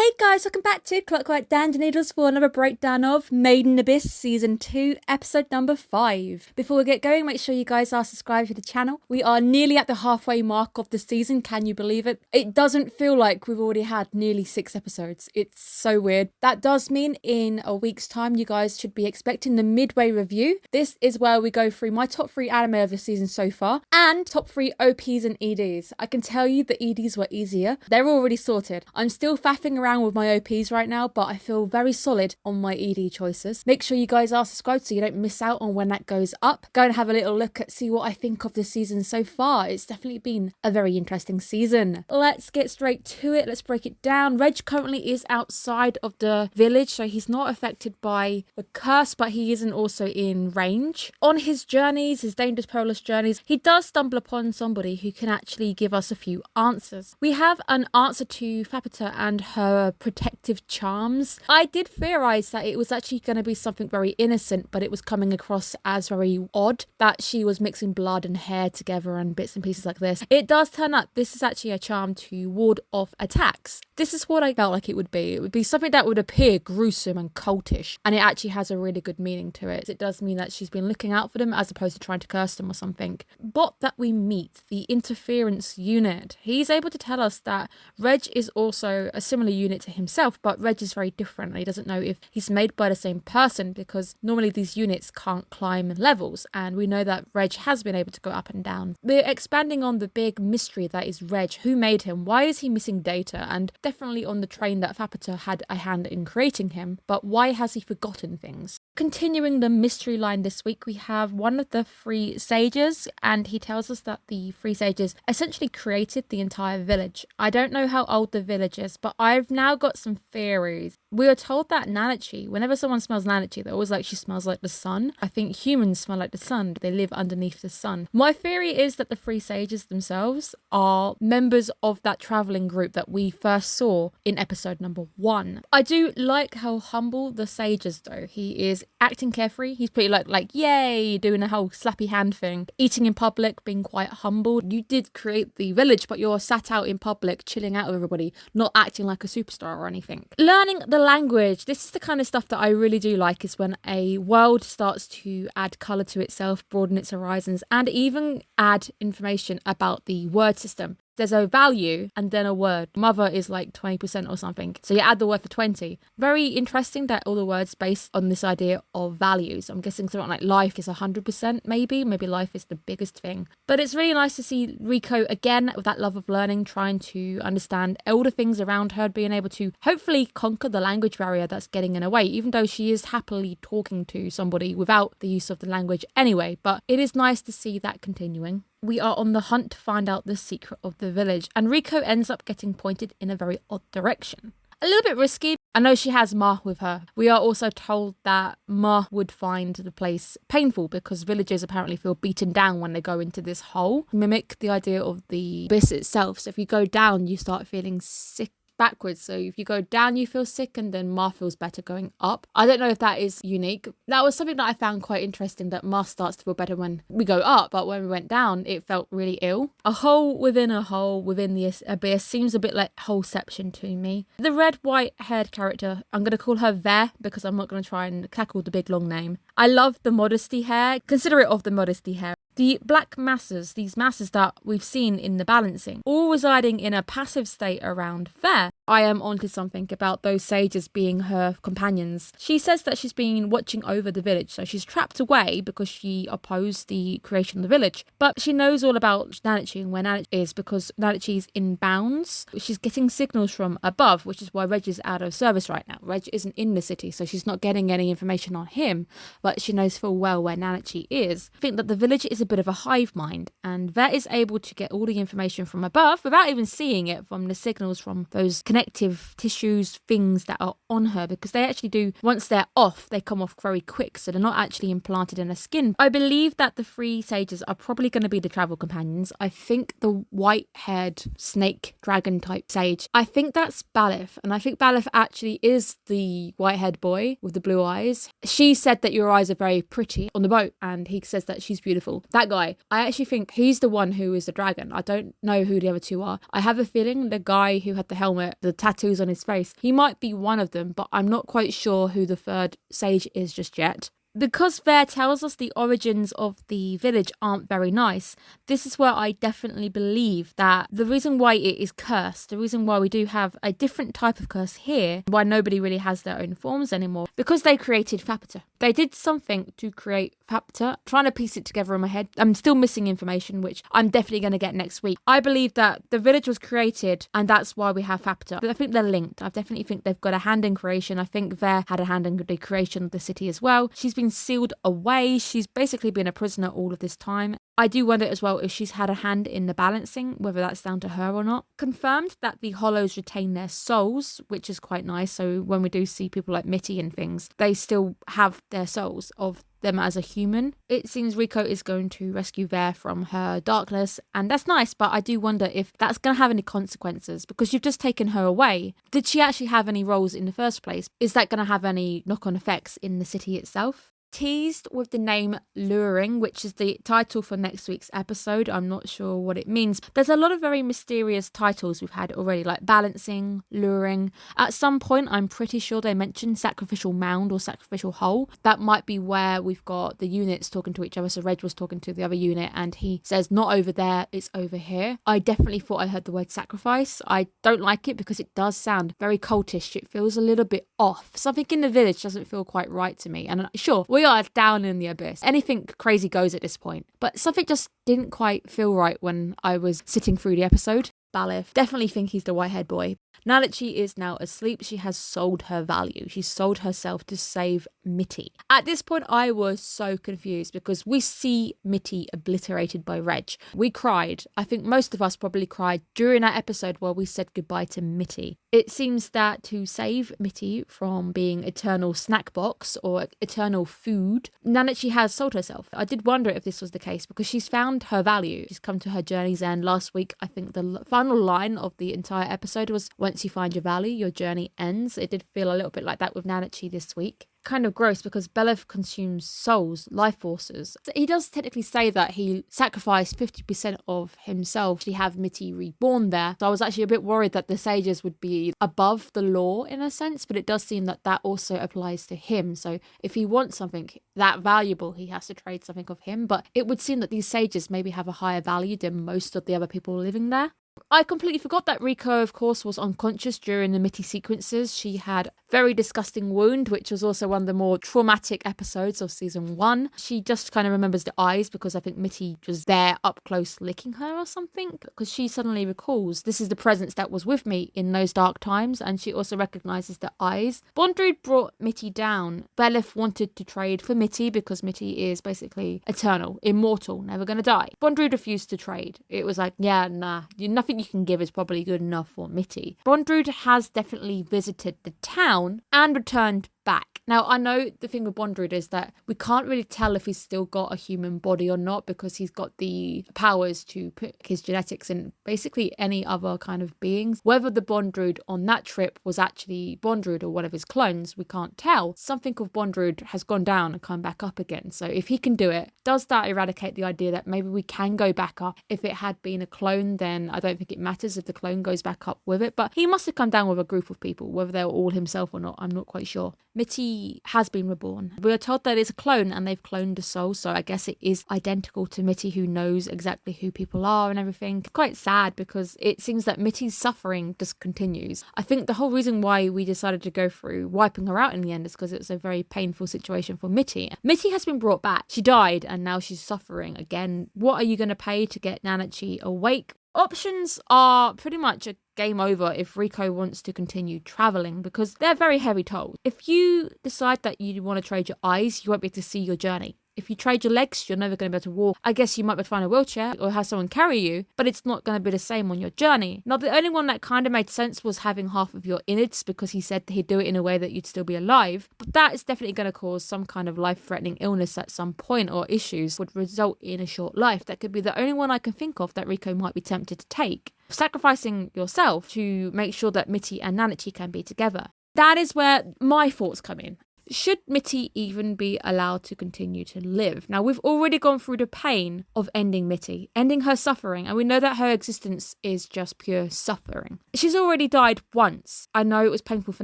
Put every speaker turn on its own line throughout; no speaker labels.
Hey guys, welcome back to Clockwork Dandy Needles for another breakdown of Made in Abyss Season 2, Episode number 5. Before we get going, make sure you guys are subscribed to the channel. We are nearly at the halfway mark of the season, can you believe it? It doesn't feel like we've already had nearly 6 episodes. It's so weird. That does mean in a week's time, you guys should be expecting the midway review. This is where we go through my top 3 anime of the season so far, and top 3 OPs and EDs. I can tell you the EDs were easier. They're already sorted. I'm still faffing around with my OPs right now, but I feel very solid on my ED choices. Make sure you guys are subscribed so you don't miss out on when that goes up. Go and have a little look at see what I think of the season so far. It's definitely been a very interesting season. Let's get straight to it. Let's break it down. Reg currently is outside of the village, so he's not affected by the curse, but he isn't also in range. On his journeys, his dangerous perilous journeys, he does stumble upon somebody who can actually give us a few answers. We have an answer to Fapita and her protective charms. I did theorize that it was actually going to be something very innocent, but it was coming across as very odd that she was mixing blood and hair together and bits and pieces like this. It does turn out this is actually a charm to ward off attacks. This is what I felt like it would be. It would be something that would appear gruesome and cultish, and it actually has a really good meaning to it. It does mean that she's been looking out for them as opposed to trying to curse them or something. Bot that we meet, the interference unit, he's able to tell us that Reg is also a similar unit to himself, but Reg is very different. He doesn't know if he's made by the same person because normally these units can't climb levels, and we know that Reg has been able to go up and down. We're expanding on the big mystery that is Reg. Who made him? Why is he missing data? And definitely on the train that Fapita had a hand in creating him, but why has he forgotten things? Continuing the mystery line this week, we have one of the 3 sages, and he tells us that the 3 sages essentially created the entire village. I don't know how old the village is, but I've now got some theories. We are told that Nanachi, whenever someone smells Nanachi, they're always like, she smells like the sun. I think humans smell like the sun. They live underneath the sun. My theory is that the 3 sages themselves are members of that traveling group that we first saw in episode number 1. I do like how humble the sage is, though. He is acting carefree. He's pretty like yay, doing a whole slappy hand thing, eating in public, being quite humble. You did create the village, but you're sat out in public, chilling out with everybody, not acting like a superstar or anything. Learning the language. This is the kind of stuff that I really do like, is when a world starts to add colour to itself, broaden its horizons, and even add information about the word system. There's a value and then a word. Mother is like 20% or something. So you add the word for 20. Very interesting that all the words based on this idea of values. I'm guessing something like life is 100% maybe. Maybe life is the biggest thing. But it's really nice to see Riko again with that love of learning, trying to understand older things around her, being able to hopefully conquer the language barrier that's getting in her way, even though she is happily talking to somebody without the use of the language anyway. But it is nice to see that continuing. We are on the hunt to find out the secret of the village, and Riko ends up getting pointed in a very odd direction. A little bit risky. I know she has Ma with her. We are also told that Ma would find the place painful because villagers apparently feel beaten down when they go into this hole. Mimic the idea of the abyss itself. So if you go down, you start feeling sick backwards. So if you go down, you feel sick, and then Ma feels better going up. I don't know if that is unique. That was something that I found quite interesting, that Ma starts to feel better when we go up, but when we went down, it felt really ill. A hole within the abyss seems a bit like Holeception to me. The red white haired character, I'm going to call her Ver because I'm not going to try and tackle the big long name. I love the modesty hair. Consider it of the modesty hair. The black masses, these masses that we've seen in the balancing, all residing in a passive state around Ver. I am onto something about those sages being her companions. She says that she's been watching over the village, so she's trapped away because she opposed the creation of the village. But she knows all about Nanachi and where Nanachi is because Nanachi is in bounds. She's getting signals from above, which is why Reg is out of service right now. Reg isn't in the city, so she's not getting any information on him, but she knows full well where Nanachi is. I think that the village is a bit of a hive mind, and Vet is able to get all the information from above without even seeing it from the signals from those connective tissues, things that are on her, because they actually do, once they're off, they come off very quick, so they're not actually implanted in her skin. I believe that the 3 sages are probably going to be the travel companions. I think the white-haired snake dragon type sage, I think that's Balif, and I think Balif actually is the white-haired boy with the blue eyes. She said that your eyes are very pretty on the boat, and he says that she's beautiful. That guy, I actually think he's the one who is the dragon. I don't know who the other two are. I have a feeling the guy who had the helmet, the tattoos on his face, he might be one of them, but I'm not quite sure who the third sage is just yet. Because Ver tells us the origins of the village aren't very nice, this is where I definitely believe that the reason why it is cursed, the reason why we do have a different type of curse here, why nobody really has their own forms anymore, because they created Fapata. They did something to create Fapata. Trying to piece it together in my head. I'm still missing information, which I'm definitely going to get next week. I believe that the village was created and that's why we have Fapata. But I think they're linked. I definitely think they've got a hand in creation. I think Ver had a hand in the creation of the city as well. She's been sealed away. She's basically been a prisoner all of this time. I do wonder as well if she's had a hand in the balancing, whether that's down to her or not. Confirmed that the Hollows retain their souls, which is quite nice. So when we do see people like Mitty and things, they still have their souls of them as a human. It seems Riko is going to rescue Ver from her darkness, and that's nice, but I do wonder if that's going to have any consequences, because you've just taken her away. Did she actually have any roles in the first place? Is that going to have any knock-on effects in the city itself? Teased with the name Luring, which is the title for next week's episode. I'm not sure what it means. There's a lot of very mysterious titles we've had already, like Balancing, Luring. At some point, I'm pretty sure they mentioned Sacrificial Mound or Sacrificial Hole. That might be where we've got the units talking to each other. So Reg was talking to the other unit and he says, not over there, it's over here. I definitely thought I heard the word sacrifice. I don't like it because it does sound very cultish. It feels a little bit off. Something in the village doesn't feel quite right to me. And sure, we are down in the abyss. Anything crazy goes at this point. But something just didn't quite feel right when I was sitting through the episode. Balif, definitely think he's the white-haired boy. Now that she is now asleep, she has sold her value. She sold herself to save Mitty. At this point, I was so confused because we see Mitty obliterated by Reg. We cried. I think most of us probably cried during that episode where we said goodbye to Mitty. It seems that to save Mitty from being eternal snack box or eternal food, now that she has sold herself. I did wonder if this was the case because she's found her value. She's come to her journey's end. Last week, I think the final line of the entire episode was, once you find your value, your journey ends. It did feel a little bit like that with Nanachi this week. Kind of gross because Beleth consumes souls, life forces. So he does technically say that he sacrificed 50% of himself to have Mitty reborn there. So I was actually a bit worried that the sages would be above the law in a sense, but it does seem that that also applies to him. So if he wants something that valuable, he has to trade something of him. But it would seem that these sages maybe have a higher value than most of the other people living there. I completely forgot that Riko, of course, was unconscious during the Mitty sequences. She had a very disgusting wound, which was also one of the more traumatic episodes of season 1. She just kind of remembers the eyes because I think Mitty was there up close licking her or something, because she suddenly recalls this is the presence that was with me in those dark times, and she also recognises the eyes. Bondrewd brought Mitty down. Beleth wanted to trade for Mitty because Mitty is basically eternal, immortal, never going to die. Bondrewd refused to trade. It was like, yeah, nah, nothing you can give is probably good enough for Mitty. Bondrewd has definitely visited the town and returned back. Now, I know the thing with Bondrewd is that we can't really tell if he's still got a human body or not because he's got the powers to put his genetics in basically any other kind of beings. Whether the Bondrewd on that trip was actually Bondrewd or one of his clones, we can't tell. Something of Bondrewd has gone down and come back up again. So if he can do it, does that eradicate the idea that maybe we can go back up? If it had been a clone, then I don't think it matters if the clone goes back up with it. But he must have come down with a group of people, whether they were all himself or not, I'm not quite sure. Mitty has been reborn. We are told that it's a clone and they've cloned a soul, so I guess it is identical to Mitty, who knows exactly who people are and everything. Quite sad because it seems that Mitty's suffering just continues. I think the whole reason why we decided to go through wiping her out in the end is because it was a very painful situation for Mitty. Mitty has been brought back. She died and now she's suffering again. What are you going to pay to get Nanachi awake? Options are pretty much a game over if Riko wants to continue travelling because they're very heavy tolls. If you decide that you want to trade your eyes, you won't be able to see your journey. If you trade your legs, you're never going to be able to walk. I guess you might be able to find a wheelchair or have someone carry you, but it's not going to be the same on your journey. Now, the only one that kind of made sense was having half of your innards because he said he'd do it in a way that you'd still be alive. But that is definitely going to cause some kind of life-threatening illness at some point, or issues would result in a short life. That could be the only one I can think of that Riko might be tempted to take. Sacrificing yourself to make sure that Mitty and Nanachi can be together. That is where my thoughts come in. should Mitty even be allowed to continue to live? Now, we've already gone through the pain of ending Mitty, ending her suffering, and we know that her existence is just pure suffering. She's already died once. I know it was painful for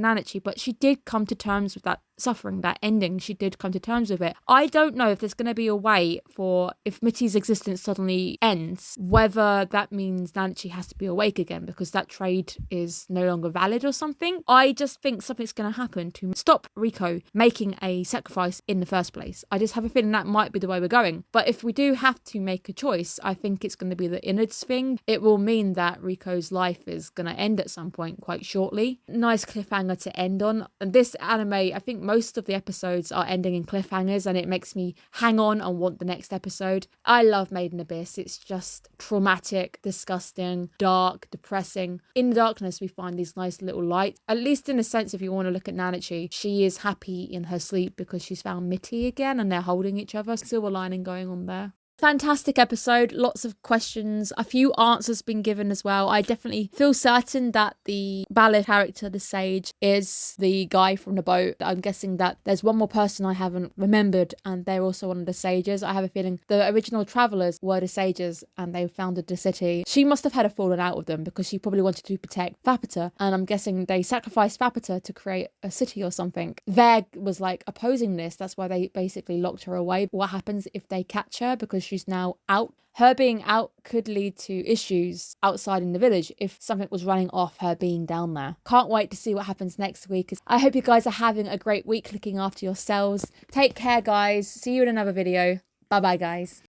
Nanachi, but she did come to terms with that suffering, that ending. She did come to terms with it. I don't know if there's going to be a way for, if Mitty's existence suddenly ends, whether that means Nanachi has to be awake again because that trade is no longer valid or something. I just think something's going to happen to stop Riko making a sacrifice in the first place. I just have a feeling that might be the way we're going. But if we do have to make a choice, I think it's going to be the innards thing. It will mean that Riko's life is going to end at some point quite shortly. Nice cliffhanger to end on. And this anime, I think most of the episodes are ending in cliffhangers, and it makes me hang on and want the next episode. I love Made in Abyss. It's just traumatic, disgusting, dark, depressing. In the darkness, we find these nice little lights. At least in a sense, if you want to look at Nanachi, she is happy in her sleep because she's found Mitty again and they're holding each other. Silver lining going on there. Fantastic episode, lots of questions, a few answers been given as well. I definitely feel certain that the ballad character, the sage, is the guy from the boat. I'm guessing that there's one more person I haven't remembered, and they're also one of the sages. I have a feeling the original travellers were the sages and they founded the city. She must have had a falling out with them because she probably wanted to protect Fapita, and I'm guessing they sacrificed Fapita to create a city or something. Veg was like opposing this, that's why they basically locked her away. What happens if they catch her because she's now out? Her being out could lead to issues outside in the village if something was running off her being down there. Can't wait to see what happens next week. I hope you guys are having a great week looking after yourselves. Take care, guys. See you in another video. Bye bye, guys.